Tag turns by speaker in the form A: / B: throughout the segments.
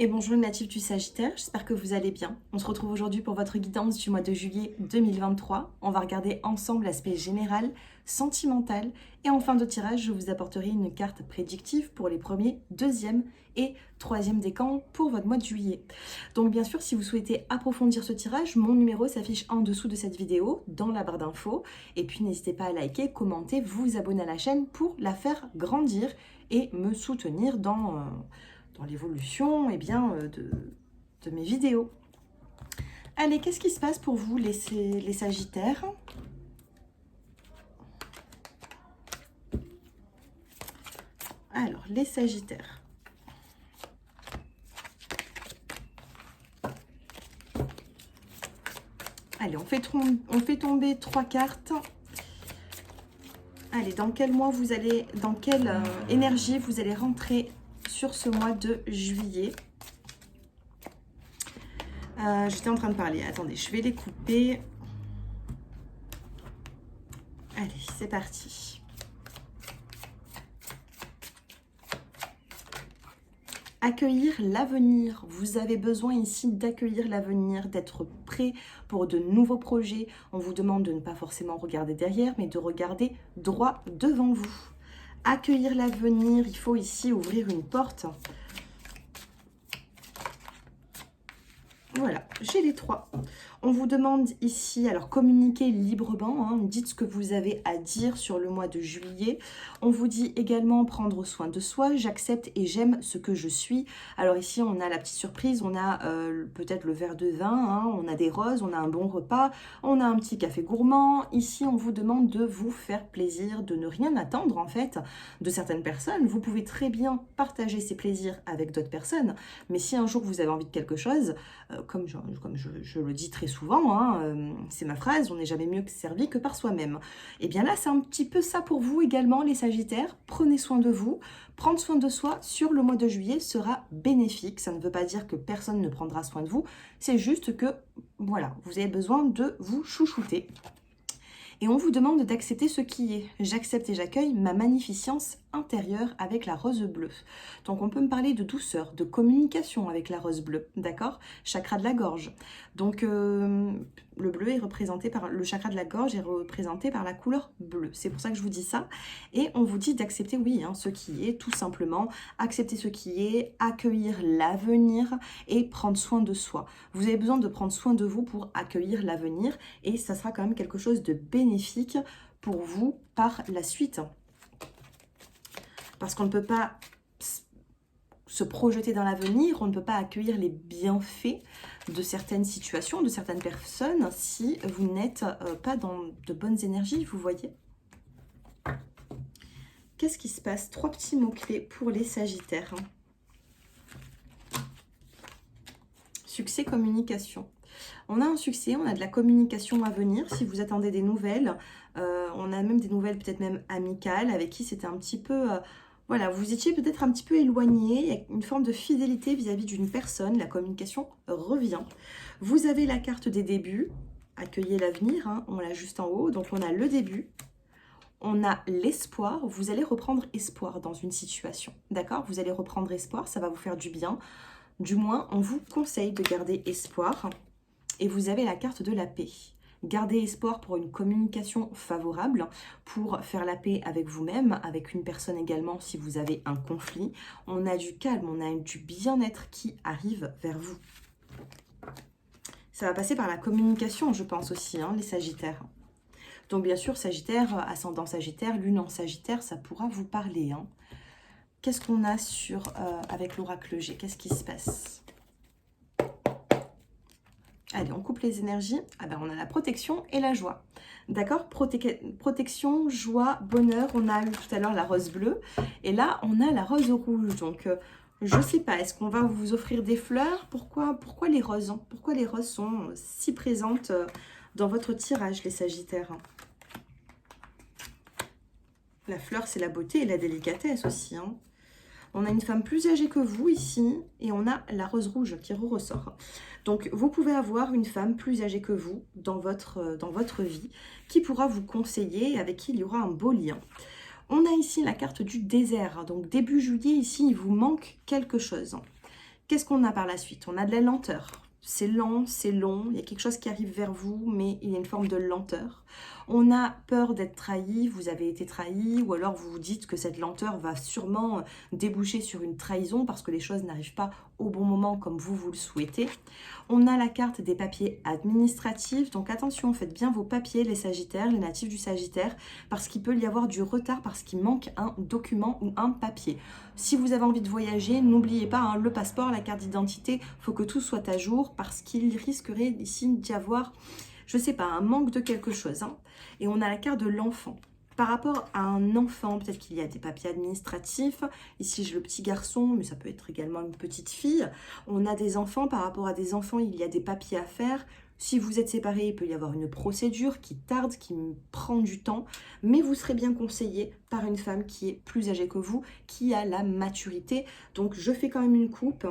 A: Et bonjour les natifs du Sagittaire, j'espère que vous allez bien. On se retrouve aujourd'hui pour votre guidance du mois de juillet 2023. On va regarder ensemble l'aspect général, sentimental, et en fin de tirage, je vous apporterai une carte prédictive pour les premiers, deuxième et troisième décans pour votre mois de juillet. Donc bien sûr, si vous souhaitez approfondir ce tirage, mon numéro s'affiche en dessous de cette vidéo, dans la barre d'infos. Et puis n'hésitez pas à liker, commenter, vous abonner à la chaîne pour la faire grandir et me soutenir dans l'évolution de mes vidéos. Allez, qu'est-ce qui se passe pour vous les Sagittaires? Alors, les Sagittaires. Allez, on fait tomber 3 cartes. Allez, dans quel mois vous allez, dans quelle énergie vous allez rentrer sur ce mois de juillet? J'étais en train de parler. Attendez, je vais les couper. Allez, c'est parti. Accueillir l'avenir. Vous avez besoin ici d'accueillir l'avenir, d'être prêt pour de nouveaux projets. On vous demande de ne pas forcément regarder derrière, mais de regarder droit devant vous. Accueillir l'avenir, il faut ici ouvrir une porte. Voilà, j'ai les 3. On vous demande ici, alors communiquez librement, hein, dites ce que vous avez à dire sur le mois de juillet. On vous dit également prendre soin de soi, j'accepte et j'aime ce que je suis. Alors ici, on a la petite surprise, on a peut-être le verre de vin, hein, on a des roses, on a un bon repas, on a un petit café gourmand. Ici, on vous demande de vous faire plaisir, de ne rien attendre en fait de certaines personnes. Vous pouvez très bien partager ces plaisirs avec d'autres personnes, mais si un jour vous avez envie de quelque chose, comme je le dis très souvent, hein, c'est ma phrase, on n'est jamais mieux servi que par soi-même. Et bien là, c'est un petit peu ça pour vous également, les Sagittaires. Prenez soin de vous. Prendre soin de soi sur le mois de juillet sera bénéfique. Ça ne veut pas dire que personne ne prendra soin de vous. C'est juste que, voilà, vous avez besoin de vous chouchouter. Et on vous demande d'accepter ce qui est. J'accepte et j'accueille ma magnificence intérieure avec la rose bleue. Donc on peut me parler de douceur, de communication avec la rose bleue, d'accord? Chakra de la gorge. Donc le bleu est représenté par, le chakra de la gorge est représenté par la couleur bleue. C'est pour ça que je vous dis ça. Et on vous dit d'accepter, oui, hein, ce qui est, tout simplement. Accepter ce qui est, accueillir l'avenir et prendre soin de soi. Vous avez besoin de prendre soin de vous pour accueillir l'avenir et ça sera quand même quelque chose de bénéfique pour vous par la suite. Parce qu'on ne peut pas se projeter dans l'avenir, on ne peut pas accueillir les bienfaits de certaines situations, de certaines personnes, si vous n'êtes pas dans de bonnes énergies, vous voyez. Qu'est-ce qui se passe? 3 petits mots-clés pour les Sagittaires. Succès, communication. On a un succès, on a de la communication à venir. Si vous attendez des nouvelles, on a même des nouvelles peut-être même amicales, avec qui c'était un petit peu... voilà, vous étiez peut-être un petit peu éloigné, il y a une forme de fidélité vis-à-vis d'une personne, la communication revient. Vous avez la carte des débuts, accueillez l'avenir, hein, on l'a juste en haut, donc on a le début, on a l'espoir, vous allez reprendre espoir dans une situation, d'accord? Vous allez reprendre espoir, ça va vous faire du bien, du moins on vous conseille de garder espoir, et vous avez la carte de la paix. Gardez espoir pour une communication favorable, pour faire la paix avec vous-même, avec une personne également si vous avez un conflit. On a du calme, on a du bien-être qui arrive vers vous. Ça va passer par la communication, je pense aussi, hein, les Sagittaires. Donc bien sûr, Sagittaire, ascendant Sagittaire, lune en Sagittaire, ça pourra vous parler. Hein. Qu'est-ce qu'on a avec l'oracle G? Qu'est-ce qui se passe? Allez, on coupe les énergies. Ah ben, on a la protection et la joie. D'accord? Protection, joie, bonheur. On a eu tout à l'heure la rose bleue. Et là, on a la rose rouge. Donc, je ne sais pas. Est-ce qu'on va vous offrir des fleurs? Pourquoi les roses, hein? Pourquoi les roses sont si présentes dans votre tirage, les Sagittaires? La fleur, c'est la beauté et la délicatesse aussi, hein. On a une femme plus âgée que vous ici et on a la rose rouge qui ressort. Donc, vous pouvez avoir une femme plus âgée que vous dans votre vie qui pourra vous conseiller et avec qui il y aura un beau lien. On a ici la carte du désert. Donc, début juillet, ici, il vous manque quelque chose. Qu'est-ce qu'on a par la suite? On a de la lenteur. C'est lent, c'est long, il y a quelque chose qui arrive vers vous, mais il y a une forme de lenteur. On a peur d'être trahi, vous avez été trahi, ou alors vous vous dites que cette lenteur va sûrement déboucher sur une trahison parce que les choses n'arrivent pas au bon moment comme vous le souhaitez. On a la carte des papiers administratifs, donc attention, faites bien vos papiers, les Sagittaires, les natifs du Sagittaire, parce qu'il peut y avoir du retard, parce qu'il manque un document ou un papier. Si vous avez envie de voyager, n'oubliez pas hein, le passeport, la carte d'identité, il faut que tout soit à jour, parce qu'il risquerait ici d'y avoir, je sais pas, un manque de quelque chose. Hein. Et on a la carte de l'enfant. Par rapport à un enfant, peut-être qu'il y a des papiers administratifs. Ici, j'ai le petit garçon, mais ça peut être également une petite fille. On a des enfants. Par rapport à des enfants, il y a des papiers à faire. Si vous êtes séparés, il peut y avoir une procédure qui tarde, qui prend du temps. Mais vous serez bien conseillé par une femme qui est plus âgée que vous, qui a la maturité. Donc, je fais quand même une coupe.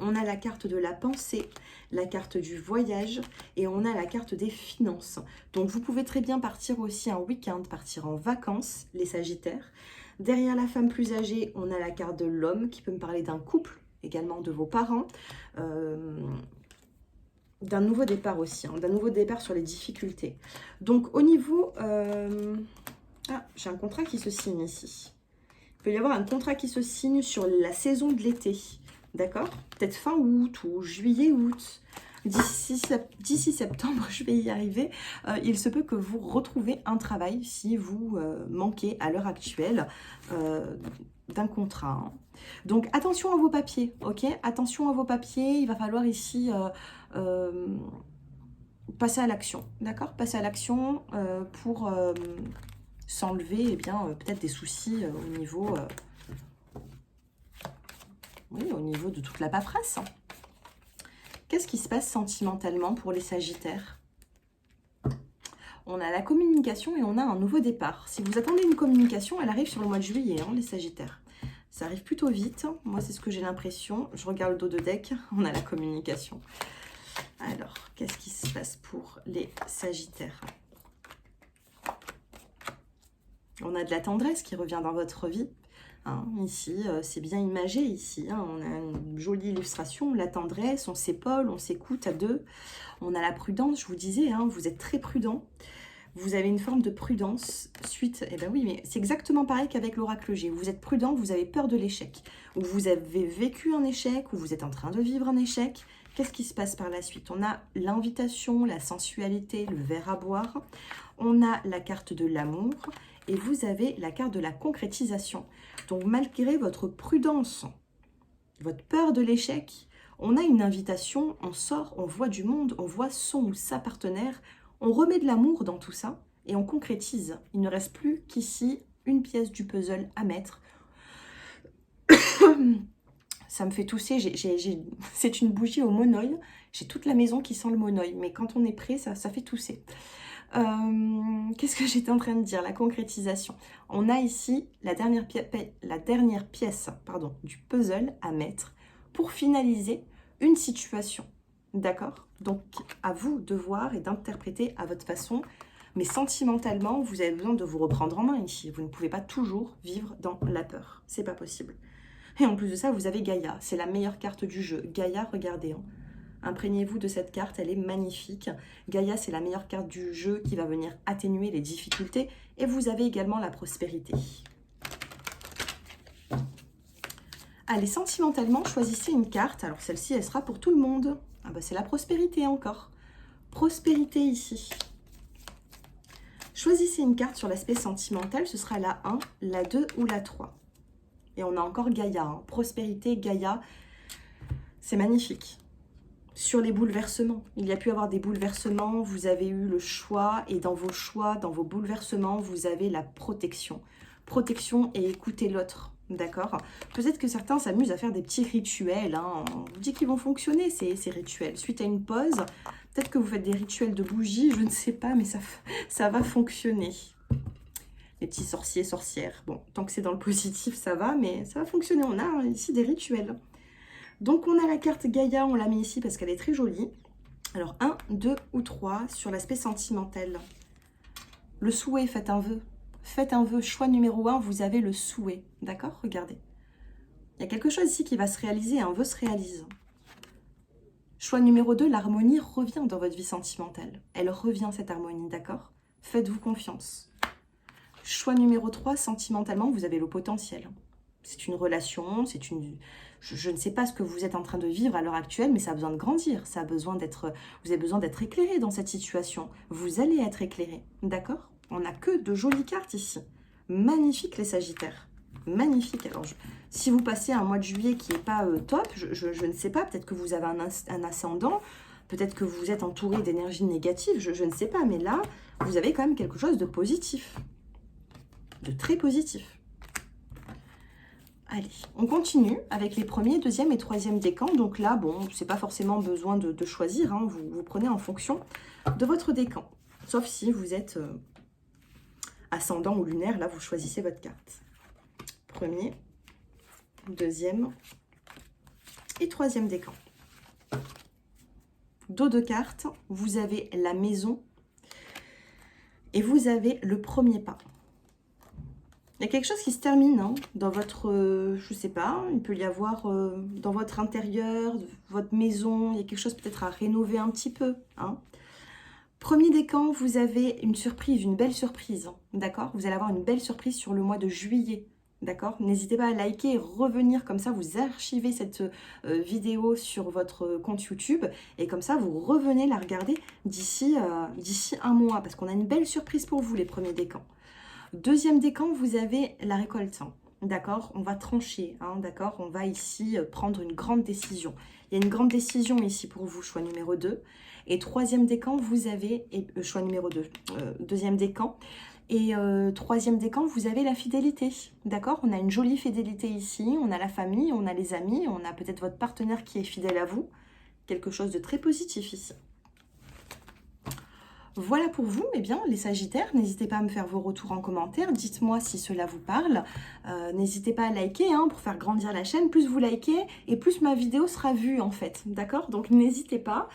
A: On a la carte de la pensée, la carte du voyage et on a la carte des finances. Donc vous pouvez très bien partir aussi un week-end, partir en vacances, les Sagittaires. Derrière la femme plus âgée, on a la carte de l'homme qui peut me parler d'un couple, également de vos parents. D'un nouveau départ aussi, hein, d'un nouveau départ sur les difficultés. Donc au niveau... Ah, j'ai un contrat qui se signe ici. Il peut y avoir un contrat qui se signe sur la saison de l'été. D'accord? Peut-être fin août ou juillet, août. D'ici septembre, je vais y arriver. Il se peut que vous retrouvez un travail si vous manquez à l'heure actuelle d'un contrat. Hein. Donc, attention à vos papiers, ok? Attention à vos papiers. Il va falloir ici passer à l'action, d'accord? Passer à l'action pour s'enlever eh bien peut-être des soucis au niveau... Oui, au niveau de toute la paperasse. Qu'est-ce qui se passe sentimentalement pour les Sagittaires? On a la communication et on a un nouveau départ. Si vous attendez une communication, elle arrive sur le mois de juillet, hein, les Sagittaires. Ça arrive plutôt vite. Moi, c'est ce que j'ai l'impression. Je regarde le dos de deck, on a la communication. Alors, qu'est-ce qui se passe pour les Sagittaires? On a de la tendresse qui revient dans votre vie. Hein, ici, c'est bien imagé ici. Hein, on a une jolie illustration, la tendresse, on s'épaule, on s'écoute à deux. On a la prudence, je vous disais, hein, vous êtes très prudent. Vous avez une forme de prudence suite... Eh bien oui, mais c'est exactement pareil qu'avec l'oracle G. Vous êtes prudent, vous avez peur de l'échec. Ou vous avez vécu un échec, ou vous êtes en train de vivre un échec. Qu'est-ce qui se passe par la suite? On a l'invitation, la sensualité, le verre à boire. On a la carte de l'amour. Et vous avez la carte de la concrétisation. Donc, malgré votre prudence, votre peur de l'échec, on a une invitation, on sort, on voit du monde, on voit son ou sa partenaire, on remet de l'amour dans tout ça et on concrétise. Il ne reste plus qu'ici une pièce du puzzle à mettre. Ça me fait tousser, c'est une bougie au monoï. J'ai toute la maison qui sent le monoï, mais quand on est prêt, ça fait tousser. Qu'est-ce que j'étais en train de dire? La concrétisation. On a ici la dernière pièce du puzzle à mettre pour finaliser une situation. D'accord? Donc, à vous de voir et d'interpréter à votre façon. Mais sentimentalement, vous avez besoin de vous reprendre en main ici. Vous ne pouvez pas toujours vivre dans la peur. C'est pas possible. Et en plus de ça, vous avez Gaïa. C'est la meilleure carte du jeu. Gaïa, regardez. Hein. Imprégnez-vous de cette carte, elle est magnifique. Gaïa, c'est la meilleure carte du jeu qui va venir atténuer les difficultés. Et vous avez également la prospérité. Allez, sentimentalement, choisissez une carte. Alors celle-ci, elle sera pour tout le monde. Ah bah c'est la prospérité encore. Prospérité ici. Choisissez une carte sur l'aspect sentimental. Ce sera la 1, la 2 ou la 3. Et on a encore Gaïa. Hein. Prospérité, Gaïa. C'est magnifique. Sur les bouleversements, il y a pu avoir des bouleversements, vous avez eu le choix et dans vos choix, dans vos bouleversements, vous avez la protection. Protection et écouter l'autre, d'accord? Peut-être que certains s'amusent à faire des petits rituels, hein. On vous dit qu'ils vont fonctionner ces rituels. Suite à une pause, peut-être que vous faites des rituels de bougies, je ne sais pas, mais ça va fonctionner. Les petits sorciers, sorcières, bon, tant que c'est dans le positif, ça va, mais ça va fonctionner. On a ici des rituels. Donc, on a la carte Gaïa, on l'a mis ici parce qu'elle est très jolie. Alors, 1, 2 ou 3 sur l'aspect sentimental. Le souhait, faites un vœu. Faites un vœu. Choix numéro 1, vous avez le souhait. D'accord? Regardez. Il y a quelque chose ici qui va se réaliser, un vœu se réalise. Choix numéro 2, l'harmonie revient dans votre vie sentimentale. Elle revient, cette harmonie, d'accord? Faites-vous confiance. Choix numéro 3, sentimentalement, vous avez le potentiel. C'est une relation, c'est une... Je ne sais pas ce que vous êtes en train de vivre à l'heure actuelle, mais ça a besoin de grandir, ça a besoin d'être... Vous avez besoin d'être éclairé dans cette situation. Vous allez être éclairé, d'accord? On n'a que de jolies cartes ici. Magnifique les Sagittaires. Magnifique. Alors, si vous passez un mois de juillet qui n'est pas top, je ne sais pas, peut-être que vous avez un ascendant, peut-être que vous êtes entouré d'énergie négative, je ne sais pas, mais là, vous avez quand même quelque chose de positif. De très positif. Allez, on continue avec les premiers, deuxième et troisième décans. Donc là, bon, c'est pas forcément besoin de choisir, hein, vous prenez en fonction de votre décan. Sauf si vous êtes ascendant ou lunaire, là, vous choisissez votre carte. Premier, deuxième et troisième décan. Dos de cartes, vous avez la maison et vous avez le premier pas. Il y a quelque chose qui se termine hein, dans votre, je sais pas, il peut y avoir dans votre intérieur, votre maison, il y a quelque chose peut-être à rénover un petit peu. Hein. Premier décan, vous avez une surprise, une belle surprise, d'accord? Vous allez avoir une belle surprise sur le mois de juillet, d'accord? N'hésitez pas à liker et revenir comme ça, vous archivez cette vidéo sur votre compte YouTube et comme ça, vous revenez la regarder d'ici un mois parce qu'on a une belle surprise pour vous, les premiers décans. Deuxième décan, vous avez la récolte, d'accord? On va trancher, hein, d'accord? On va ici prendre une grande décision. Il y a une grande décision ici pour vous, choix numéro 2. Et troisième décan, vous avez, choix numéro 2, deuxième décan. Et troisième décan, vous avez la fidélité, d'accord? On a une jolie fidélité ici, on a la famille, on a les amis, on a peut-être votre partenaire qui est fidèle à vous. Quelque chose de très positif ici. Voilà pour vous, eh bien, les Sagittaires. N'hésitez pas à me faire vos retours en commentaire. Dites-moi si cela vous parle. N'hésitez pas à liker hein, pour faire grandir la chaîne. Plus vous likez et plus ma vidéo sera vue en fait. D'accord? Donc n'hésitez pas.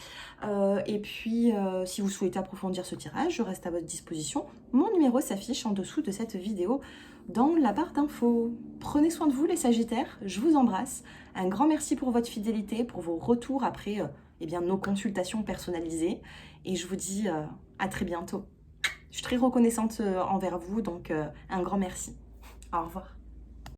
A: Et puis, si vous souhaitez approfondir ce tirage, je reste à votre disposition. Mon numéro s'affiche en dessous de cette vidéo dans la barre d'infos. Prenez soin de vous, les Sagittaires. Je vous embrasse. Un grand merci pour votre fidélité, pour vos retours après eh bien, nos consultations personnalisées. Et je vous dis à très bientôt. Je suis très reconnaissante envers vous, donc un grand merci. Au revoir.